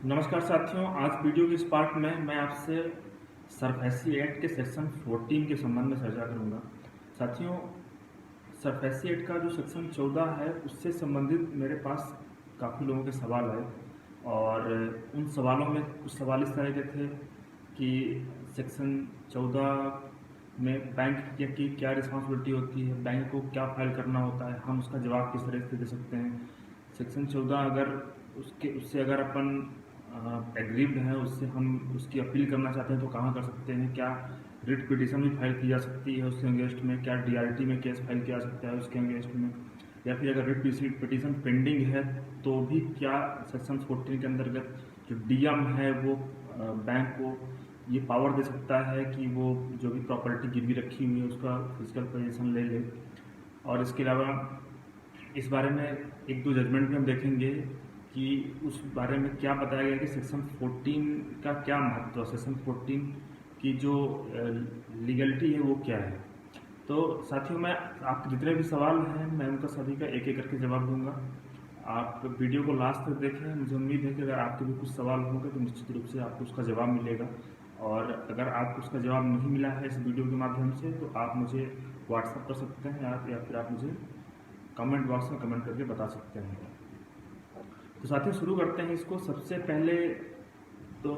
नमस्कार साथियों, आज वीडियो के इस पार्ट में मैं आपसे सरफेसी एक्ट के सेक्शन 14 के संबंध में चर्चा करूंगा। साथियों, सरफेसी एक्ट का जो सेक्शन 14 है उससे संबंधित मेरे पास काफ़ी लोगों के सवाल आए और उन सवालों में कुछ सवाल इस तरह के थे कि सेक्शन 14 में बैंक की क्या रिस्पॉन्सिबिलिटी होती है, बैंक को क्या फाइल करना होता है, हम उसका जवाब किस तरह से दे सकते हैं। सेक्शन 14 अगर उससे अगर अपन एग्रीव्ड हैं, उससे हम उसकी अपील करना चाहते हैं तो कहाँ कर सकते हैं, क्या रिट पिटीशन भी फाइल की जा सकती है उसके अगेंस्ट में, क्या डीआरटी में केस फाइल किया जा सकता है उसके अगेंस्ट में, या फिर अगर रिट पिटीशन पेंडिंग है तो भी क्या सेक्शन 14 के अंतर्गत जो डीएम है वो बैंक को ये पावर दे सकता है कि वो जो भी प्रॉपर्टी गिरवी रखी हुई है उसका फिजिकल पोजीशन ले ले। और इसके अलावा इस बारे में एक दो जजमेंट भी हम देखेंगे कि उस बारे में क्या बताया गया कि सेक्शन 14 का क्या महत्व है, सेक्शन 14 की जो लीगलिटी है वो क्या है। तो साथियों, मैं आपके जितने भी सवाल हैं मैं उनका सभी का एक एक करके जवाब दूंगा। आप वीडियो को लास्ट तक देखें। मुझे उम्मीद है कि अगर आपके भी कुछ सवाल होंगे तो निश्चित रूप से आपको उसका जवाब मिलेगा, और अगर आपको उसका जवाब नहीं मिला है इस वीडियो के माध्यम से तो आप मुझे व्हाट्सअप कर सकते हैं या फिर आप मुझे कमेंट बॉक्स में कमेंट करके बता सकते हैं। तो साथियों, शुरू करते हैं इसको। सबसे पहले तो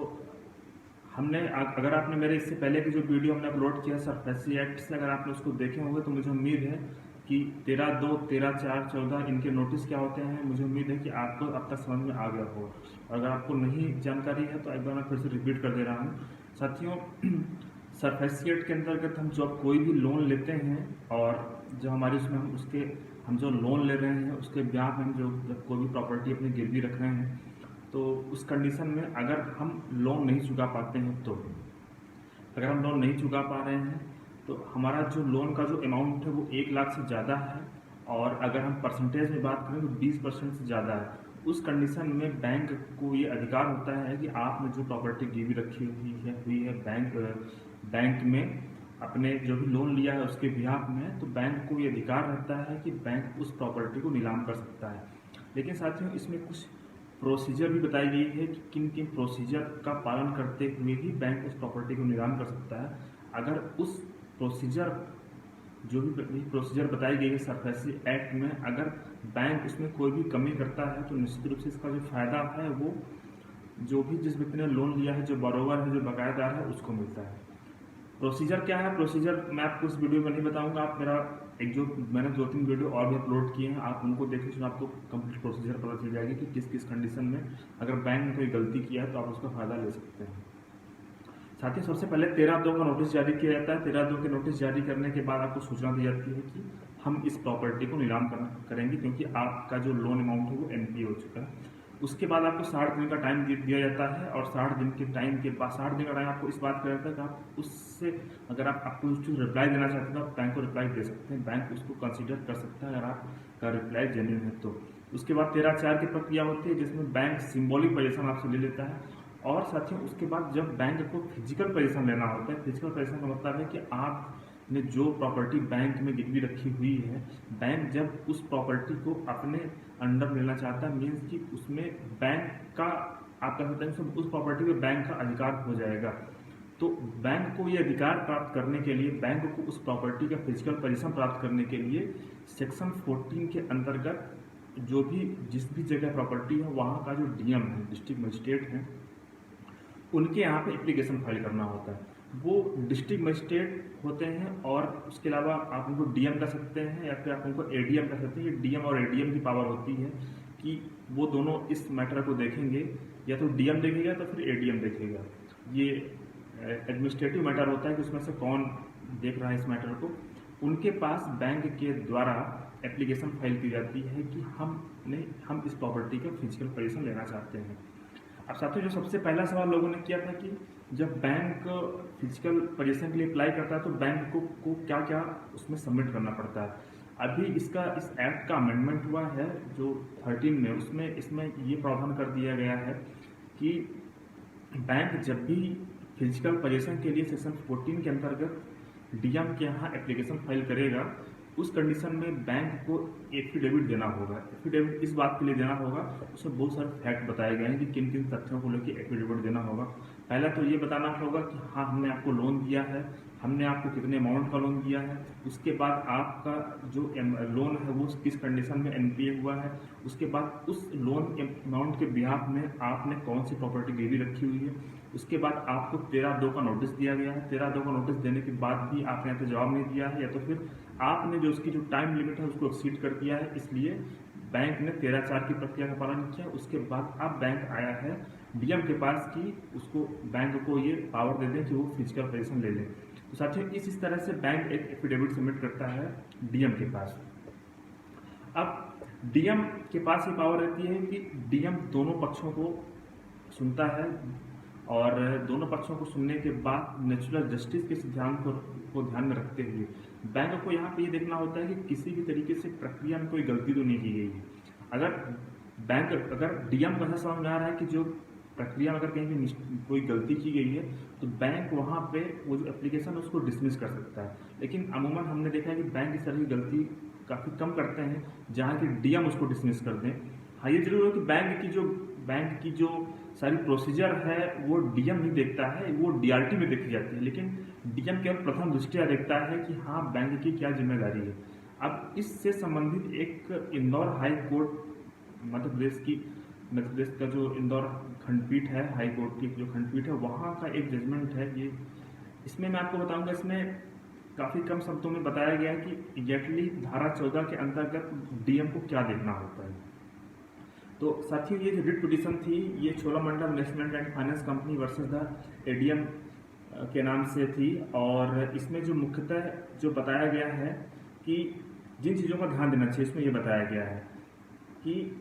हमने अगर आपने मेरे इससे पहले की जो वीडियो हमने अपलोड किया सरफेसी एक्ट से, अगर आपने उसको देखे होंगे तो मुझे उम्मीद है कि 13(2), 13(4), 14 इनके नोटिस क्या होते हैं, मुझे उम्मीद है कि आपको अब तक समझ में आ गया होगा। और अगर आपको नहीं जानकारी है तो एक बार मैं फिर से रिपीट कर दे रहा हूँ। साथियों, सरफेसी एक्ट के अंतर्गत हम जब कोई भी लोन लेते हैं और जो हमारी उसमें हम जो लोन ले रहे हैं उसके ब्याज में हम जो जब कोई भी प्रॉपर्टी अपनी गिरवी रख रहे हैं तो उस कंडीशन में अगर हम लोन नहीं चुका पाते हैं तो अगर हम लोन नहीं चुका पा रहे हैं तो हमारा जो लोन का जो अमाउंट है वो 1 लाख से ज़्यादा है, और अगर हम परसेंटेज में बात करें तो 20% से ज़्यादा है। उस कंडीशन में बैंक को ये अधिकार होता है कि आपने जो प्रॉपर्टी गिरवी रखी हुई है बैंक में अपने जो भी लोन लिया है उसके बिहाफ में, तो बैंक को ये अधिकार रहता है कि बैंक उस प्रॉपर्टी को नीलाम कर सकता है। लेकिन साथियों, इसमें कुछ प्रोसीजर भी बताई गई है कि किन किन प्रोसीजर का पालन करते हुए ही बैंक उस प्रॉपर्टी को नीलाम कर सकता है। अगर उस प्रोसीजर जो भी प्रोसीजर बताई गई है सरफेसी एक्ट में, अगर बैंक उसमें कोई भी कमी करता है तो निश्चित रूप से इसका जो फायदा है वो जो भी जिस व्यक्ति ने लोन लिया है, जो बरोबर है, जो बकायेदार है, उसको मिलता है। प्रोसीजर क्या है, प्रोसीजर मैं आपको इस वीडियो में नहीं बताऊंगा। आप मेरा जो मैंने 2-3 वीडियो और भी अपलोड किए हैं, आप उनको देखें तो आपको कंप्लीट प्रोसीजर पता चल जाएगी कि किस किस कंडीशन में अगर बैंक ने कोई गलती किया है तो आप उसका फ़ायदा ले सकते हैं। साथ ही सबसे पहले 13(2) का नोटिस जारी किया जाता है। 13(2) के नोटिस जारी करने के बाद आपको सूचना दी जाती है कि हम इस प्रॉपर्टी को नीलाम करेंगे क्योंकि आपका जो लोन अमाउंट है वो एनपीए हो चुका है। उसके बाद आपको 60 दिन का टाइम दिया जाता है, और 60 दिन के टाइम के बाद 60 दिन का टाइम आपको इस बात का रहता है कि आप उससे अगर आपको उस चीज़ रिप्लाई देना चाहते हैं तो आप बैंक को रिप्लाई दे सकते हैं। बैंक उसको कंसिडर कर सकता है अगर आपका रिप्लाई जेन्युइन है तो। उसके बाद 13(4) की प्रक्रिया होती है जिसमें बैंक सिंबॉलिक पोजीशन आपसे ले लेता है। और साथियों, उसके बाद जब बैंक को फिजिकल पोजीशन लेना होता है, फिजिकल पोजीशन का मतलब है कि आपने जो प्रॉपर्टी बैंक में गिरवी रखी हुई है, बैंक जब उस प्रॉपर्टी को अपने अंडर लेना चाहता है, मीन्स कि उसमें बैंक का आप कह सकते हैं उस प्रॉपर्टी पे बैंक का अधिकार हो जाएगा। तो बैंक को ये अधिकार प्राप्त करने के लिए, बैंक को उस प्रॉपर्टी का फिजिकल पोजीशन प्राप्त करने के लिए सेक्शन 14 के अंतर्गत जो भी जिस भी जगह प्रॉपर्टी है वहाँ का जो डीएम है, डिस्ट्रिक्ट मजिस्ट्रेट है, उनके यहाँ पे एप्लीकेशन फाइल करना होता है। वो डिस्ट्रिक्ट मजिस्ट्रेट होते हैं, और उसके अलावा आप उनको डीएम कर सकते हैं या फिर आप उनको एडीएम कर सकते हैं। ये डीएम और एडीएम की पावर होती है कि वो दोनों इस मैटर को देखेंगे, या तो डीएम देखेगा तो फिर एडीएम देखेगा। ये एडमिनिस्ट्रेटिव मैटर होता है कि उसमें से कौन देख रहा है इस मैटर को। उनके पास बैंक के द्वारा एप्लीकेशन फाइल की जाती है कि हम इस प्रॉपर्टी का फिजिकल पोजीशन लेना चाहते हैं। अब साथियों, जो सबसे पहला सवाल लोगों ने किया था कि जब बैंक फिजिकल पोजीशन के लिए अप्लाई करता है तो बैंक को क्या क्या उसमें सबमिट करना पड़ता है। अभी इस एक्ट का अमेंडमेंट हुआ है जो 13 में, उसमें इसमें ये प्रावधान कर दिया गया है कि बैंक जब भी फिजिकल पोजीशन के लिए सेक्शन 14 के अंतर्गत डीएम के यहाँ एप्लीकेशन फाइल करेगा उस कंडीशन में बैंक को एफिडेविट देना होगा। एफिडेविट इस बात के लिए देना होगा, उसमें बहुत सारे फैक्ट बताए गए हैं कि किन किन तथ्यों को लेकर एफिडेविट देना होगा। पहला तो ये बताना होगा कि हाँ, हमने आपको लोन दिया है, हमने आपको कितने अमाउंट का लोन दिया है, उसके बाद आपका जो लोन है वो किस कंडीशन में एनपीए हुआ है, उसके बाद उस लोन अमाउंट के बिहाफ में आपने कौन सी प्रॉपर्टी गिरवी रखी हुई है, उसके बाद आपको 13(2) का नोटिस दिया गया है। 13(2) का नोटिस देने के बाद भी आपने या तो जवाब नहीं दिया है या तो फिर आपने जो उसकी जो टाइम लिमिट है उसको एक्सीड कर दिया है, इसलिए बैंक ने 13(4) की प्रक्रिया का पालन किया। उसके बाद अब बैंक आया है डीएम के पास कि उसको बैंक को ये पावर दे दें कि वो फिजिकल पोजीशन ले लें। तो साथियों इस तरह से बैंक एक एफिडेविट सबमिट करता है डीएम के पास। अब डीएम के पास ये पावर रहती है कि डीएम दोनों पक्षों को सुनता है और दोनों पक्षों को सुनने के बाद नेचुरल जस्टिस के सिद्धांत को ध्यान में रखते हुए बैंक को यहाँ पे ये देखना होता है कि किसी भी तरीके से प्रक्रिया में कोई गलती तो नहीं की गई है। अगर डीएम को ऐसा समझ में आ रहा है कि जो प्रक्रिया में अगर कहीं भी कोई गलती की गई है तो बैंक वहाँ पे वो जो एप्लीकेशन है उसको डिसमिस कर सकता है। लेकिन अमूमन हमने देखा है कि बैंक इस तरह की गलती काफ़ी कम करते हैं जहाँ की डीएम उसको डिसमिस कर दें। हाँ, ये जरूर है कि बैंक की जो सारी प्रोसीजर है वो डीएम नहीं देखता है, वो डीआरटी में देखी जाती है, लेकिन डीएम केवल प्रथम दृष्टया देखता है कि हाँ, बैंक की क्या जिम्मेदारी है। अब इससे संबंधित एक इंदौर हाई कोर्ट मध्य प्रदेश का जो इंदौर खंडपीठ है, हाई कोर्ट की जो खंडपीठ है, वहाँ का एक जजमेंट है ये। इसमें मैं आपको बताऊंगा, इसमें काफ़ी कम शब्दों में बताया गया है कि एग्जैक्टली धारा 14 के अंतर्गत डीएम को क्या देखना होता है। तो साथियों ये जो रिट पिटीशन थी ये Cholamandalam investment and finance company versus the ADM के नाम से थी और इसमें जो मुख्यतः जो बताया गया है कि जिन चीज़ों का ध्यान देना चाहिए, इसमें ये बताया गया है कि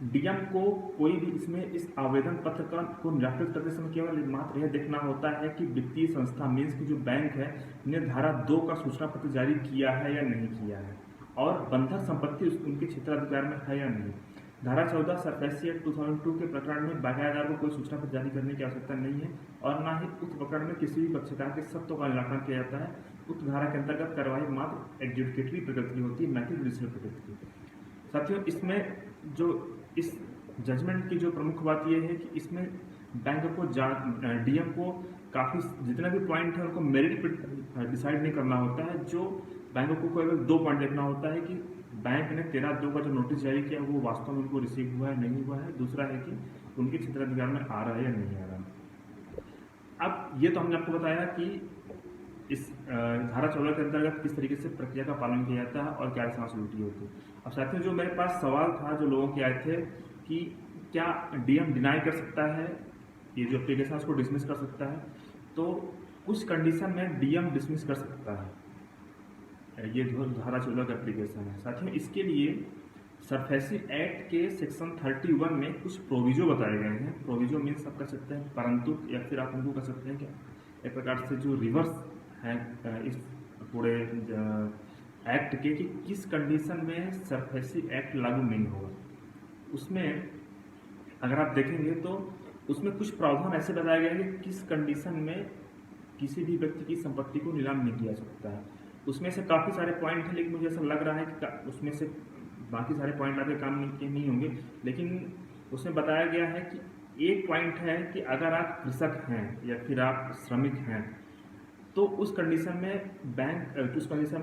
डीएम को कोई भी इसमें इस आवेदन पत्र को निराकृत करते समय केवल मात्र यह देखना होता है कि वित्तीय संस्था मीन्स की जो बैंक है ने धारा 2 का सूचना पत्र जारी किया है या नहीं किया है और बंधक संपत्ति उनके क्षेत्राधिकार में है या नहीं। धारा 14 सरफेसी एक्ट 2002 के प्रकरण में बकायादार को कोई सूचना पत्र जारी करने की आवश्यकता नहीं है और न ही उक्त प्रकरण में किसी भी पक्षकार के सत्यों का निराकरण किया जाता है। उक्त धारा के अंतर्गत कार्रवाई मात्र एडजुडिकेटरी प्रकृति की होती है, न कि जुडिशियल प्रकृति की। साथियों इसमें जो इस जजमेंट की जो प्रमुख बात यह है कि इसमें बैंक को डीएम को काफ़ी जितने भी पॉइंट है उनको मेरिट पर डिसाइड नहीं करना होता है। जो बैंक को केवल 2 पॉइंट देखना होता है कि बैंक ने 13(2) का जो नोटिस जारी किया वो वास्तव में उनको रिसीव हुआ है नहीं हुआ है, दूसरा है कि उनके क्षेत्राधिकार में आ रहा है या नहीं आ रहा। अब ये तो हमने आपको बताया कि इस धारा 14 के अंतर्गत किस तरीके से प्रक्रिया का पालन किया जाता है और क्या रिस्पॉन्सिबिलिटी होती है। अब साथियों जो मेरे पास सवाल था जो लोगों के आए थे कि क्या डीएम डिनाई कर सकता है ये जो एप्लीकेशन उसको डिसमिस कर सकता है, तो कुछ कंडीशन में डीएम डिसमिस कर सकता है ये जो धारा 14 का एप्लीकेशन है। साथियों इसके लिए सरफेसी एक्ट के सेक्शन 31 में कुछ प्रोविजो बताए गए हैं। प्रोविजो मीन्स आप कह सकते हैं परंतु या फिर आप उनको कह सकते हैं कि एक प्रकार से जो रिवर्स है इस पूरे एक्ट के कि किस कंडीशन में सरफेसी एक्ट लागू नहीं होगा। उसमें अगर आप देखेंगे तो उसमें कुछ प्रावधान ऐसे बताया गया है कि किस कंडीशन में किसी भी व्यक्ति की संपत्ति को नीलाम नहीं किया सकता है। उसमें से काफ़ी सारे पॉइंट हैं, लेकिन मुझे ऐसा लग रहा है कि उसमें से बाकी सारे पॉइंट आपके काम नहीं होंगे, लेकिन उसमें बताया गया है कि एक पॉइंट है कि अगर आप कृषक हैं या फिर आप श्रमिक हैं तो उस कंडीशन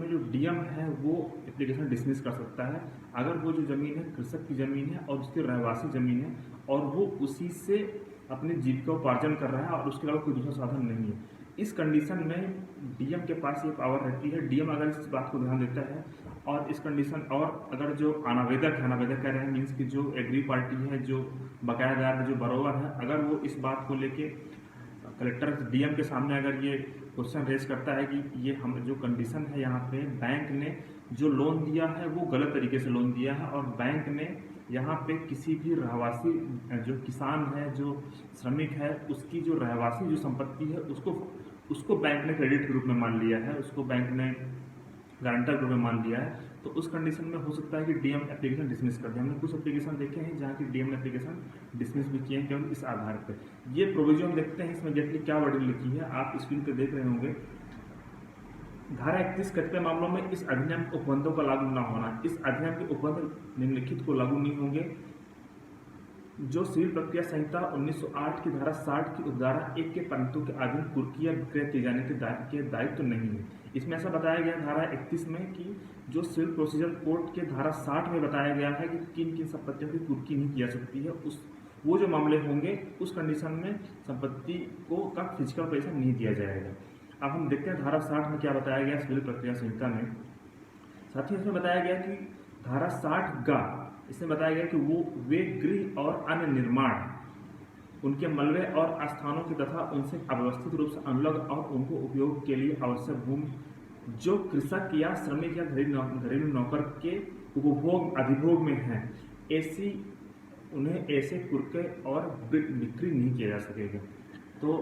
में जो डीएम है वो एप्लीकेशन डिसमिस कर सकता है अगर वो जो ज़मीन है कृषक की ज़मीन है और उसकी रहवासी ज़मीन है और वो उसी से अपनी जीविका उपार्जन कर रहा है और उसके अलावा कोई दूसरा साधन नहीं है। इस कंडीशन में डीएम के पास ये पावर रहती है। डीएम अगर इस बात को ध्यान देता है और इस कंडीशन और अगर जो अनावेदक कह रहे हैं मीन्स की जो एग्री पार्टी है, जो बकायादार है, जो बरोवर है, अगर वो इस बात को लेके कलेक्टर डीएम के सामने अगर ये क्वेश्चन रेज करता है कि ये हम जो कंडीशन है यहाँ पे बैंक ने जो लोन दिया है वो गलत तरीके से लोन दिया है और बैंक ने यहाँ पे किसी भी रहवासी जो किसान है, जो श्रमिक है, उसकी जो रहवासी जो संपत्ति है उसको बैंक ने क्रेडिट के रूप में मान लिया है, उसको बैंक ने गारंटर के रूप में मान लिया है। तो उस कंडीशन में हो सकता है कि डीएम एप्लीकेशन डिसमिस कर दे। हमने कुछ एप्लीकेशन देखे हैं जहाँ की डीएम ने एप्लीकेशन डिसमिस भी किए हैं केवल इस आधार पर। ये प्रोविजन देखते हैं इसमें एग्जैक्टली क्या वर्डिंग लिखी है, आप स्क्रीन पर देख रहे होंगे। धारा 31 कतिपय मामलों में इस अधिनियम के उपबंधों का लागू न होना। इस अधिनियम के उपबंध निम्नलिखित को लागू नहीं होंगे। जो सिविल प्रक्रिया संहिता 1908 की धारा 60 की उपधारा 1 के पंक्तों के अधीन कुर्की या विक्रय किए जाने के दायित्व तो नहीं है। इसमें ऐसा बताया गया धारा 31 में कि जो सिविल प्रोसीजर कोड के धारा 60 में बताया गया है कि किन किन संपत्तियों की कुर्की नहीं की जा सकती है, वो जो मामले होंगे उस कंडीशन में संपत्ति का फिजिकल पोजीशन नहीं दिया जाएगा। अब हम देखते हैं धारा 60 में क्या बताया गया सिविल प्रक्रिया संहिता में। साथ ही इसमें बताया गया कि धारा 60 इसमें बताया गया कि वे गृह और अन्य निर्माण, उनके मलबे और स्थानों के तथा उनसे अव्यवस्थित रूप से अनलग और उनको उपयोग के लिए आवश्यक भूमि जो कृषक या श्रमिक या घरेलू नौकर के उपभोग अधिभोग में है, उन्हें ऐसे कुर्के और बिक्री नहीं किया जा सकेगा। तो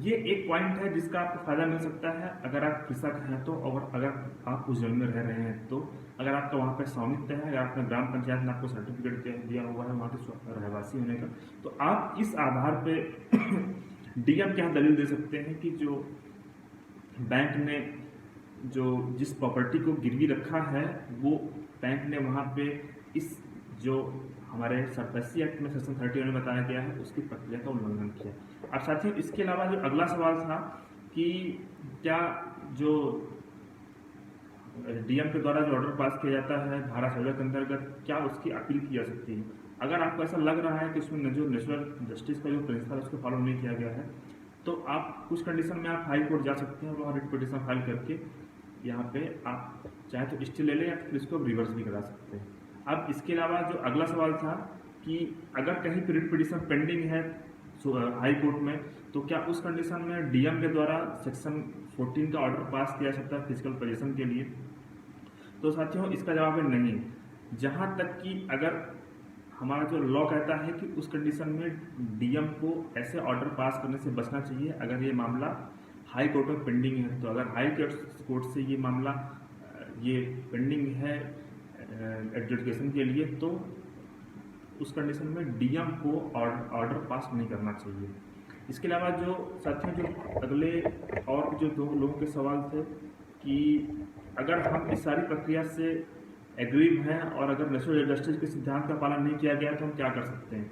ये एक पॉइंट है जिसका आपको फायदा मिल सकता है अगर आप कृषक हैं तो, और अगर आप उस जमीन में रह रहे हैं तो, अगर आपका वहाँ पे स्वामित्व है, अगर आपने ग्राम पंचायत में आपको सर्टिफिकेट दिया हुआ है वहाँ के रहवासी होने का, तो आप इस आधार पे डीएम के यहाँ दलील दे सकते हैं कि जो बैंक ने जिस प्रॉपर्टी को गिरवी रखा है वो बैंक ने वहाँ पे इस जो हमारे सरफेसी एक्ट में सेक्शन 31 में बताया गया है उसकी प्रक्रिया का उल्लंघन किया। अब साथियों इसके अलावा जो अगला सवाल था कि क्या जो डीएम के द्वारा जो ऑर्डर पास किया जाता है धारा 14 के अंतर्गत, क्या उसकी अपील की जा सकती है? अगर आपको ऐसा लग रहा है कि उसमें जो नेचुरल जस्टिस का जो प्रिंसिपल है उसको फॉलो नहीं किया गया है, तो आप कुछ कंडीशन में आप हाई कोर्ट जा सकते हैं और वहाँ रिट पिटीशन फाइल करके यहाँ पे आप चाहे तो स्टे ले लें या फिर इसको रिवर्स भी करा सकते हैं। अब इसके अलावा जो अगला सवाल था कि अगर कहीं पर रिट पिटीशन पेंडिंग है हाई कोर्ट में, तो क्या उस कंडीशन में डीएम के द्वारा सेक्शन 14 का ऑर्डर पास किया सकता है फिजिकल पोजीशन के लिए? तो साथियों इसका जवाब है नहीं। जहाँ तक कि अगर हमारा जो लॉ कहता है कि उस कंडीशन में डीएम को ऐसे ऑर्डर पास करने से बचना चाहिए अगर ये मामला हाई कोर्ट में पेंडिंग है। तो अगर हाई कोर्ट से ये मामला ये पेंडिंग है एडजुडिकेशन के लिए, तो उस कंडीशन में डीएम को ऑर्डर पास नहीं करना चाहिए। इसके अलावा जो साथियों जो अगले और जो दो लोगों के सवाल थे कि अगर हम इस सारी प्रक्रिया से एग्रीव हैं और अगर नेचुरल जस्टिस के सिद्धांत का पालन नहीं किया गया तो हम क्या कर सकते हैं?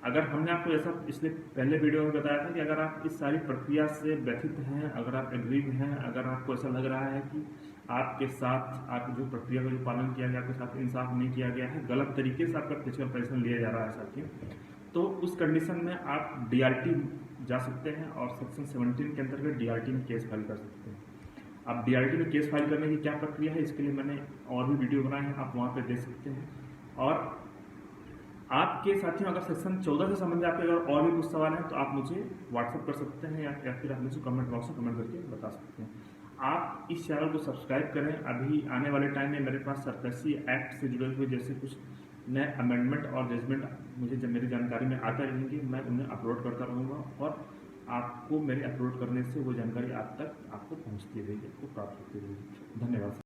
अगर हमने आपको ऐसा इसलिए पहले वीडियो में बताया था कि अगर आप इस सारी प्रक्रिया से व्यथित हैं, अगर आप एग्रीव हैं, अगर आपको ऐसा लग रहा है कि आपके साथ आपकी जो प्रक्रिया का जो पालन किया गया आपके साथ इंसाफ नहीं किया गया है, गलत तरीके से आपका फिजिकल पोजीशन लिया जा रहा है साथियों, तो उस कंडीशन में आप डीआरटी जा सकते हैं और सेक्शन 17 के अंतर्गत डीआरटी में केस फाइल कर सकते हैं। अब डीआरटी में केस फाइल करने की क्या प्रक्रिया है इसके लिए मैंने और भी वीडियो बनाए हैं, आप वहाँ पे देख सकते हैं। और आपके साथियों अगर सेक्शन 14 से संबंधित आपके अगर और भी कुछ सवाल हैं तो आप मुझे व्हाट्सअप कर सकते हैं या फिर आप मुझे कमेंट बॉक्स में कमेंट करके बता सकते हैं। आप इस चैनल को सब्सक्राइब करें। अभी आने वाले टाइम में मेरे पास सरफेसी एक्ट से जुड़े हुए जैसे कुछ नए अमेंडमेंट और जजमेंट मुझे जब मेरी जानकारी में आते रहेंगे मैं उन्हें अपलोड करता रहूँगा और आपको मेरे अपलोड करने से वो जानकारी आप तक आपको पहुँचती रहेगी, आपको प्राप्त होती रहेगी। धन्यवाद।